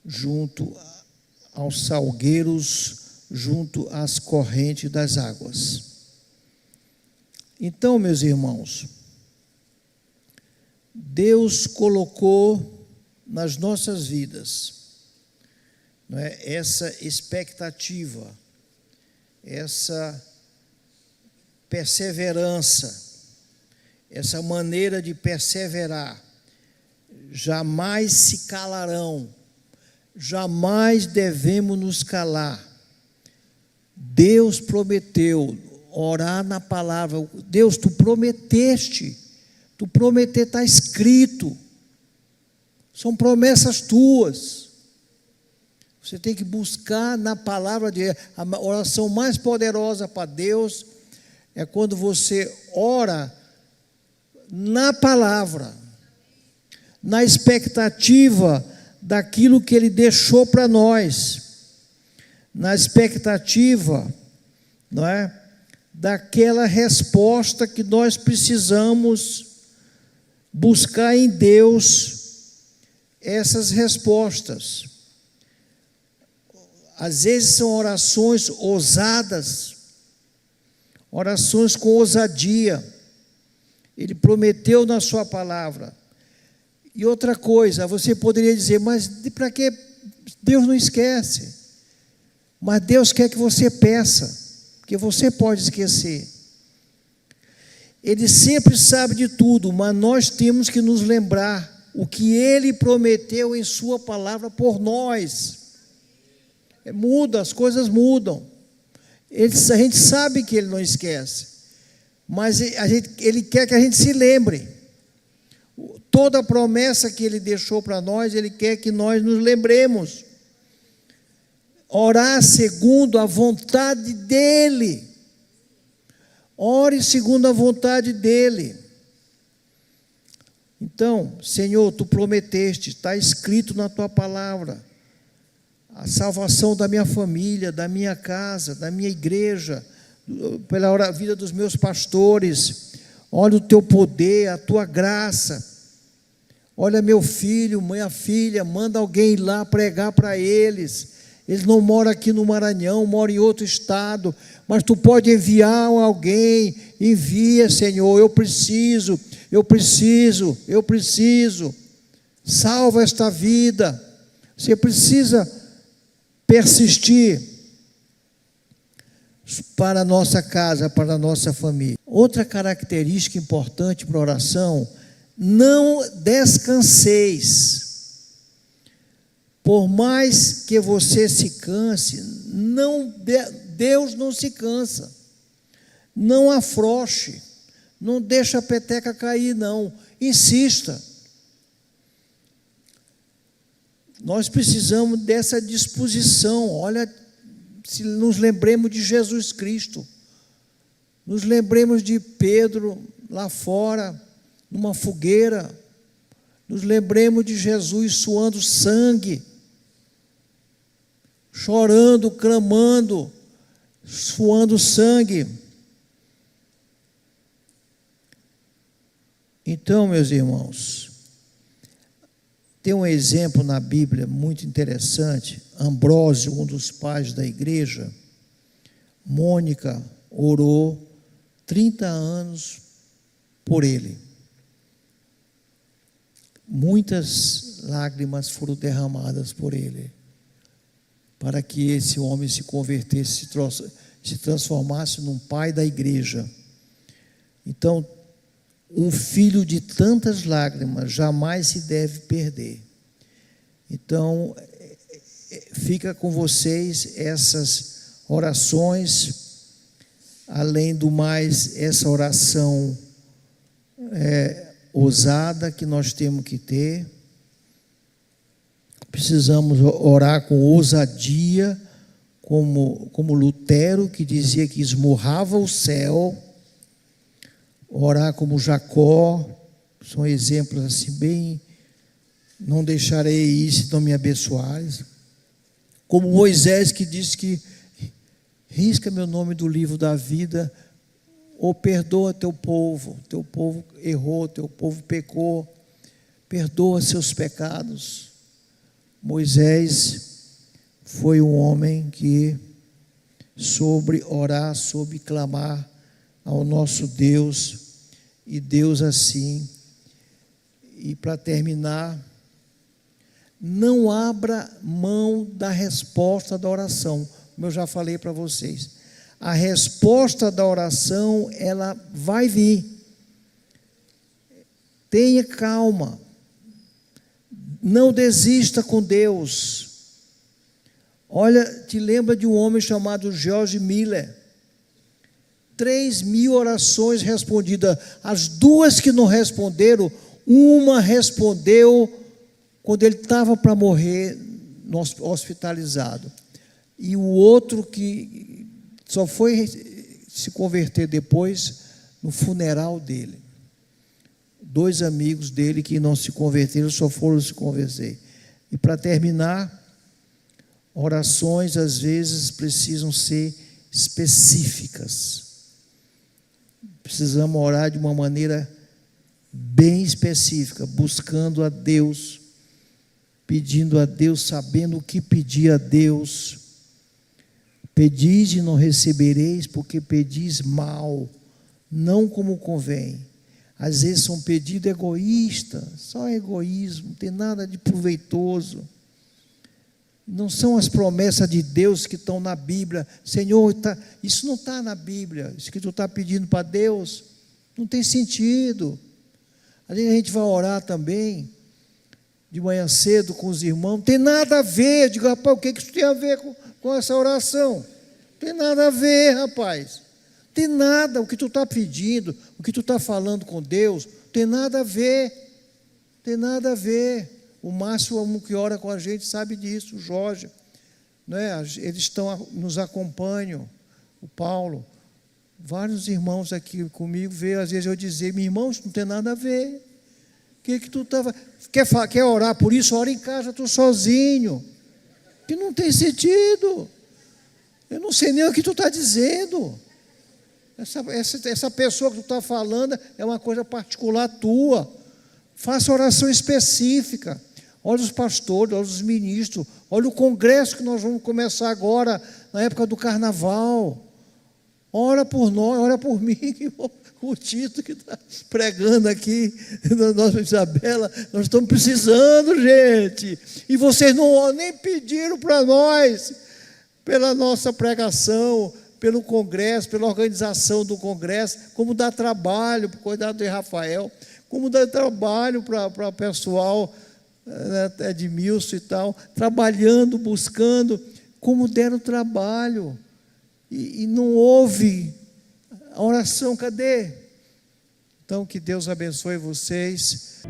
[SPEAKER 1] junto aos salgueiros, junto às correntes das águas. Então, meus irmãos, Deus colocou nas nossas vidas, não é, essa expectativa, essa perseverança, essa maneira de perseverar. Jamais se calarão, jamais devemos nos calar. Deus prometeu orar na palavra. Deus, tu prometeste, está escrito, são promessas tuas. Você tem que buscar na palavra de Deus. A oração mais poderosa para Deus é quando você ora na palavra, na expectativa daquilo que Ele deixou para nós, na expectativa, não é, daquela resposta que nós precisamos buscar em Deus, essas respostas. Às vezes são orações ousadas, orações com ousadia. Ele prometeu na sua palavra. E outra coisa, você poderia dizer, mas para que Deus não esquece? Mas Deus quer que você peça, porque você pode esquecer. Ele sempre sabe de tudo, mas nós temos que nos lembrar o que Ele prometeu em sua palavra por nós. Muda, as coisas mudam. A gente sabe que Ele não esquece, mas Ele quer que a gente se lembre. Toda a promessa que Ele deixou para nós, Ele quer que nós nos lembremos. Orar segundo a vontade dEle. Ore segundo a vontade dEle. Então, Senhor, Tu prometeste, está escrito na Tua palavra. a salvação da minha família, da minha casa, da minha igreja, pela vida dos meus pastores. Olha o teu poder, a tua graça. Olha meu filho, minha filha, manda alguém ir lá pregar para eles. Eles não moram aqui no Maranhão, moram em outro estado, mas tu pode enviar alguém. Envia, Senhor, eu preciso. Salva esta vida. Você precisa persistir para a nossa casa, para a nossa família. Outra característica importante para a oração: não descanseis. Por mais que você se canse, Deus não se cansa. Não afrouxe, não deixa a peteca cair, não. Insista. Nós precisamos dessa disposição. Olha, se nos lembremos de Jesus Cristo, nos lembremos de Pedro lá fora, numa fogueira, nos lembremos de Jesus suando sangue, chorando, clamando, suando sangue. Então, meus irmãos, tem um exemplo na Bíblia muito interessante. Ambrósio, um dos pais da igreja, Mônica orou 30 anos por ele. Muitas lágrimas foram derramadas por ele, para que esse homem se convertesse, se transformasse num pai da igreja. Então, um filho de tantas lágrimas jamais se deve perder. Então, fica com vocês essas orações. Além do mais, essa oração ousada que nós temos que ter. Precisamos orar com ousadia, como Lutero, que dizia que esmurrava o céu. Orar como Jacó, são exemplos assim bem, não deixarei ir se não me abençoares. Como Moisés, que disse que risca meu nome do livro da vida, ou perdoa teu povo errou, teu povo pecou, perdoa seus pecados. Moisés foi um homem que soube orar, soube clamar ao nosso Deus, e Deus assim. E para terminar, não abra mão da resposta da oração, como eu já falei para vocês. A resposta da oração, ela vai vir. Tenha calma, não desista com Deus. Olha, te lembra de um homem chamado George Miller? 3.000 orações respondidas. As duas que não responderam, uma respondeu quando ele estava para morrer, hospitalizado. E o outro que só foi se converter depois, no funeral dele. 2 amigos dele que não se converteram, só foram se converter. E para terminar, orações às vezes precisam ser específicas. Precisamos orar de uma maneira bem específica, buscando a Deus, pedindo a Deus, sabendo o que pedir a Deus. Pedis e não recebereis, porque pedis mal, não como convém. Às vezes são pedidos egoístas, só egoísmo, não tem nada de proveitoso. Não são as promessas de Deus que estão na Bíblia. Senhor, isso não está na Bíblia. Isso que tu está pedindo para Deus não tem sentido. Às vezes a gente vai orar também, de manhã cedo com os irmãos, não tem nada a ver. Eu digo, rapaz, o que isso tem a ver com essa oração? Não tem nada a ver, rapaz. Não tem nada. O que tu está pedindo, o que tu está falando com Deus, não tem nada a ver. Não tem nada a ver. O Márcio, um que ora com a gente, sabe disso, o Jorge, né? Eles nos acompanham, o Paulo, vários irmãos aqui comigo, veio às vezes eu dizer, meu irmão, isso não tem nada a ver, que tu estava, quer orar por isso, ora em casa, tu sozinho, Que não tem sentido. Eu não sei nem o que tu está dizendo. Essa pessoa que tu está falando é uma coisa particular tua. Faça oração específica. Olha os pastores, olha os ministros, olha o congresso que nós vamos começar agora, na época do carnaval. Ora por nós, ora por mim, o Tito que está pregando aqui, nossa Isabela, nós estamos precisando, gente. E vocês não nem pediram para nós, pela nossa pregação, pelo congresso, pela organização do congresso, como dá trabalho, para cuidar de Rafael, como dá trabalho para o pessoal, Edmilson e tal, trabalhando, buscando, como deram trabalho, e não houve a oração, cadê? Então, que Deus abençoe vocês.